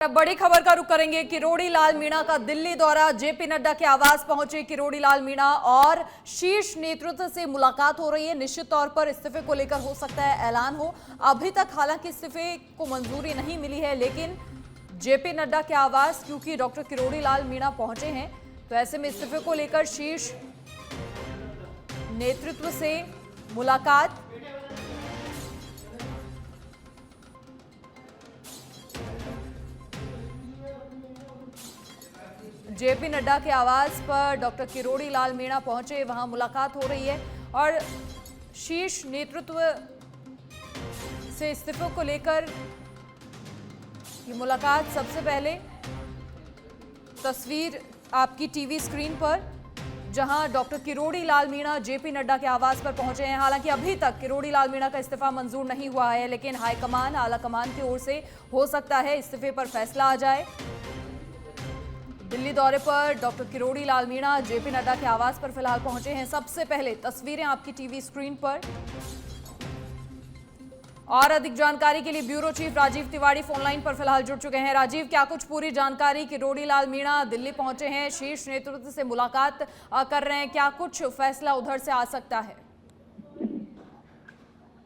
अब बड़ी खबर का रुख करेंगे। किरोड़ी लाल मीणा का दिल्ली दौरा, जेपी नड्डा के आवास पहुंचे किरोड़ी लाल मीणा और शीर्ष नेतृत्व से मुलाकात हो रही है। निश्चित तौर पर इस्तीफे को लेकर हो सकता है ऐलान हो। अभी तक हालांकि इस्तीफे को मंजूरी नहीं मिली है, लेकिन जेपी नड्डा के आवास क्योंकि डॉक्टर किरोड़ी लाल मीणा पहुंचे हैं, तो ऐसे में इस्तीफे को लेकर शीर्ष नेतृत्व से मुलाकात। जेपी नड्डा के आवास पर डॉक्टर किरोड़ी लाल मीणा पहुंचे, वहां मुलाकात हो रही है और शीर्ष नेतृत्व से इस्तीफों को लेकर ये मुलाकात। सबसे पहले तस्वीर आपकी टीवी स्क्रीन पर, जहां डॉक्टर किरोड़ी लाल मीणा जेपी नड्डा के आवास पर पहुंचे हैं। हालांकि अभी तक किरोड़ी लाल मीणा का इस्तीफा मंजूर नहीं हुआ है, लेकिन हाईकमान आला कमान की ओर से हो सकता है इस्तीफे पर फैसला आ जाए। दिल्ली दौरे पर डॉक्टर किरोड़ी लाल मीणा जेपी नड्डा के आवास पर फिलहाल पहुंचे हैं। सबसे पहले तस्वीरें आपकी टीवी स्क्रीन पर और अधिक जानकारी के लिए bureau chief Rajeev Tiwari phone line पर फिलहाल जुड़ चुके हैं। राजीव, क्या कुछ पूरी जानकारी? किरोड़ी लाल मीणा दिल्ली पहुंचे हैं, शीर्ष नेतृत्व से मुलाकात कर रहे हैं, क्या कुछ फैसला उधर से आ सकता है?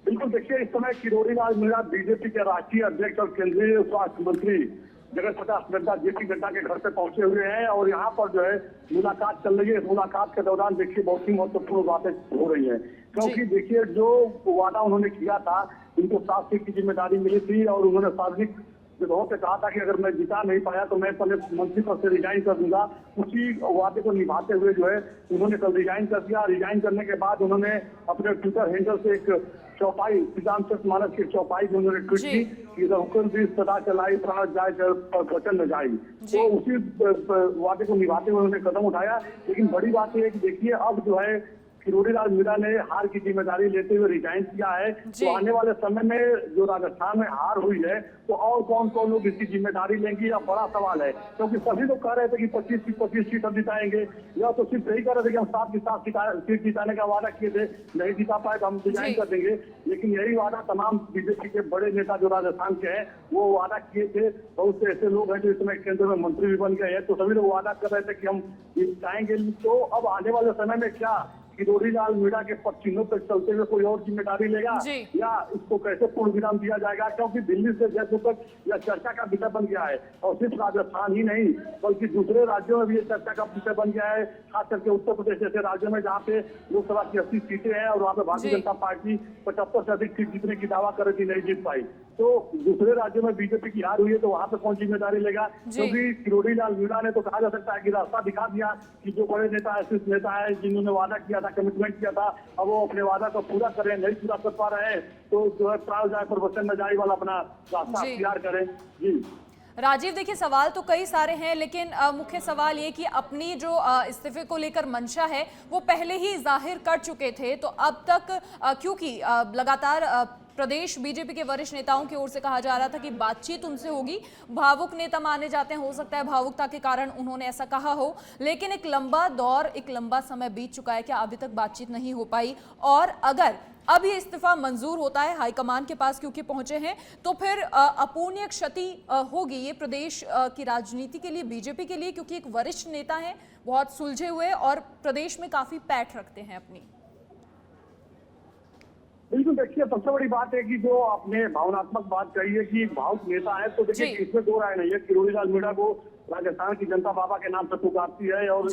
बिल्कुल, देखिए, इस समय किरोड़ी लाल मीणा बीजेपी के राष्ट्रीय अध्यक्ष और केंद्रीय स्वास्थ्य मंत्री जगत प्रकाश नड्डा जेपी नड्डा के घर पे पहुंचे हुए हैं और यहाँ पर जो है मुलाकात चल रही है। इस मुलाकात के दौरान देखिए बहुत ही महत्वपूर्ण बातें हो रही हैं, क्योंकि देखिए जो वादा उन्होंने किया था, उनको 7 सीट की जिम्मेदारी मिली थी और उन्होंने सार्वजनिक जगहों पे कहा था कि अगर मैं जिता नहीं पाया तो मैं पहले मंत्री पद से रिजाइन कर दूंगा। उसी वादे को निभाते हुए जो है उन्होंने कल रिजाइन कर दिया। रिजाइन करने के बाद उन्होंने अपने ट्विटर हैंडल से एक चौपाई, श्रीरामचंद्र मानस की चौपाई भी उन्होंने ट्वीट की कि हुक्म भी सदा चलाई प्राण जाए वचन न जाए। तो उसी वादे को निभाते हुए उन्होंने कदम उठाया। लेकिन बड़ी बात यह है कि देखिए अब जो है किरोड़ी लाल मीणा ने हार की जिम्मेदारी लेते हुए रिजाइन किया है। तो आने वाले समय में जो राजस्थान में हार हुई है तो और कौन कौन लोग इसकी जिम्मेदारी लेंगे, यह बड़ा सवाल है। क्योंकि सभी लोग कह रहे थे कि 25 सीट हम जिताएंगे, या तो सिर्फ यही कह रहे थे कि हम 7 की 7 सीट जिताने का वादा किए थे, नहीं जिता पाए तो हम रिजाइन कर देंगे। लेकिन यही वादा तमाम बीजेपी के बड़े नेता जो राजस्थान के हैं वो वादा किए थे। बहुत से ऐसे लोग हैं जो इसमें केंद्र में मंत्री भी बन गए हैं, तो सभी लोग वादा कर रहे थे कि हम जिताएंगे। तो अब आने वाले समय में क्या किरोड़ी लाल मीणा के पद चिन्हों पर चलते हुए कोई और जिम्मेदारी लेगा या इसको कैसे पूर्ण विराम दिया जाएगा? क्योंकि दिल्ली से जयपुर तक यह चर्चा का विषय बन गया है और सिर्फ राजस्थान ही नहीं बल्कि दूसरे राज्यों में भी ये चर्चा का विषय बन गया है। खास करके उत्तर प्रदेश जैसे राज्यों में जहाँ पे लोकसभा की 80 सीटें हैं और वहाँ पे भारतीय जनता पार्टी 75 से अधिक सीट जीतने की दावा कर रही थी, नहीं जीत पाई। तो दूसरे राज्यों में बीजेपी की हार हुई है, तो वहाँ पे कौन जिम्मेदारी लेगा? क्योंकि किरोड़ी लाल मीणा ने तो कहा जा सकता है कि रास्ता दिखा दिया कि जो बड़े नेता है, शीर्ष नेता है, जिन्होंने वादा किया था, कमिटमेंट किया था, अब वो अपने वादा को पूरा करें, नहीं पूरा कर पा रहे हैं, तो जो है प्राण जाए पर वचन न जाए वाला अपना रास्ता अख्तियार करें। जी राजीव, देखिए सवाल तो कई सारे हैं, लेकिन मुख्य सवाल ये कि अपनी जो इस्तीफे को लेकर मंशा है वो पहले ही जाहिर कर चुके थे, तो अब तक क्योंकि लगातार प्रदेश बीजेपी के वरिष्ठ नेताओं की ओर से कहा जा रहा था कि बातचीत उनसे होगी, भावुक नेता माने जाते हैं, हो सकता है भावुकता के कारण उन्होंने ऐसा कहा हो, लेकिन एक लंबा दौर, एक लंबा समय बीत चुका है, क्या अभी तक बातचीत नहीं हो पाई? और अगर अब ये इस्तीफा मंजूर होता है हाईकमान के पास क्योंकि पहुंचे हैं, तो फिर अपूर्णीय क्षति होगी ये प्रदेश की राजनीति के लिए, बीजेपी के लिए, क्योंकि एक वरिष्ठ नेता है, बहुत सुलझे हुए और प्रदेश में काफी पैठ रखते हैं अपनी। बिल्कुल, देखिए सबसे बड़ी बात है कि जो आपने भावनात्मक बात कही है कि एक भावुक नेता है, तो देखिए इसमें दो राय नहीं है। किरोड़ी लाल मीणा को राजस्थान की जनता बाबा के नाम से पुकारती है और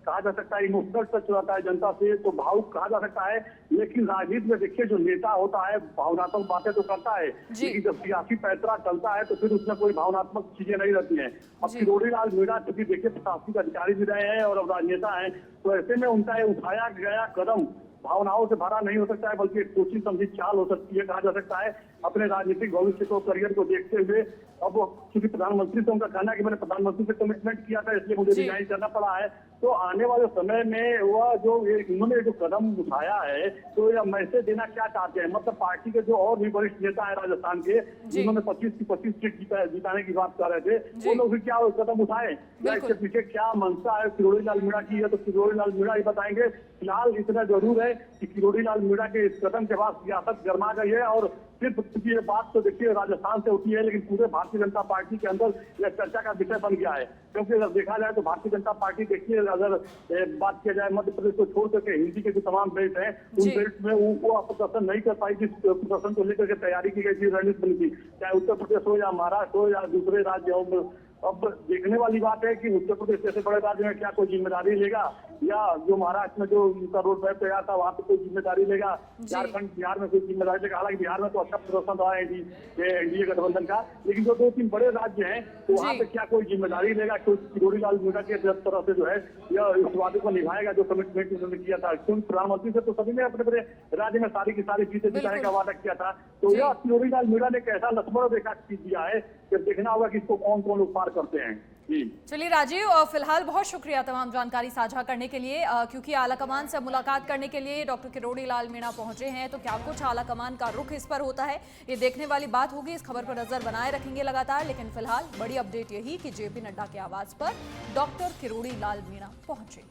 कहा जा सकता है इमोशनल टच रहता है जनता से, तो भावुक कहा जा सकता है। लेकिन राजनीति में देखिए जो नेता होता है भावनात्मक बातें तो करता है, लेकिन जब सियासी पैतरा चलता है तो फिर उसमें कोई भावनात्मक चीजें नहीं रहती हैं। अब किरोड़ी लाल मीणा चूंकि देखिए प्रशासनिक अधिकारी भी रहे हैं और अब राजनेता हैं, तो ऐसे में उनका उठाया गया कदम भावनाओं से भरा नहीं हो सकता है, बल्कि एक सोची समझी चाल हो सकती है। कहा जा सकता है अपने राजनीतिक भविष्य को, करियर को देखते हुए अब क्योंकि प्रधानमंत्री से उनका कहना है कि मैंने प्रधानमंत्री से कमिटमेंट किया था इसलिए मुझे रिजाइन करना पड़ा है, तो आने वाले समय में वह जो इन्होंने जो कदम उठाया है तो यह मैसेज देना क्या चाहते हैं? मतलब पार्टी के जो और भी वरिष्ठ नेता है राजस्थान के, जिन्होंने 25 की 25 सीट जिताने की बात कर रहे थे, वो लोग भी क्या कदम उठाए या इसके पीछे क्या मंशा है किरोड़ी लाल मीणा की है, तो किरोड़ी लाल मीणा ही बताएंगे। फिलहाल इतना जरूर है कि किरोड़ी लाल मीणा के इस कदम के बाद सियासत गर्मा गई है और सिर्फ क्योंकि ये बात तो देखिए राजस्थान से उठी है, लेकिन पूरे भारतीय जनता पार्टी के अंदर यह चर्चा का विषय बन गया है। क्योंकि अगर देखा जाए तो भारतीय जनता पार्टी देखिए, अगर बात किया जाए मध्य प्रदेश को छोड़ करके हिंदी के जो तमाम बेल्ट हैं, उन बेल्ट में वो प्रदर्शन नहीं कर पाई, जिस प्रदर्शन को लेकर के तैयारी की गई थी, रणनीति बनी थी, चाहे उत्तर प्रदेश हो या महाराष्ट्र हो या दूसरे राज्य हो। अब देखने वाली बात है कि उत्तर प्रदेश जैसे बड़े राज्य में क्या कोई जिम्मेदारी लेगा, या जो महाराष्ट्र में जो उनका रोड मैप तैयार था वहाँ पे कोई जिम्मेदारी लेगा, झारखंड बिहार में कोई जिम्मेदारी लेगा। हालांकि बिहार में तो अच्छा प्रदर्शन रहा है एनडीए गठबंधन का, लेकिन जो 2-3 बड़े राज्य हैं तो वहाँ पे क्या कोई जिम्मेदारी लेगा, किरोड़ी लाल मीणा के तरफ से जो है यह इस वादे को निभाएगा जो कमिटमेंट उन्होंने किया था। क्योंकि प्रधानमंत्री से तो सभी ने अपने अपने राज्य में सारी की सारी चीजें दिखाने का वादा किया था। तो यह किरोड़ी लाल मीणा ने कैसा लक्ष्मण रेखा दिया है कि देखना होगा कि इसको कौन कौन लोग पार करते हैं। चलिए राजीव, फिलहाल बहुत शुक्रिया तमाम जानकारी साझा करने के लिए, क्योंकि आलाकमान से मुलाकात करने के लिए डॉक्टर किरोड़ी लाल मीणा पहुंचे हैं, तो क्या कुछ आलाकमान का रुख इस पर होता है ये देखने वाली बात होगी। इस खबर पर नजर बनाए रखेंगे लगातार, लेकिन फिलहाल बड़ी अपडेट यही कि जेपी नड्डा के आवास पर डॉक्टर किरोड़ी लाल मीणा पहुंचे।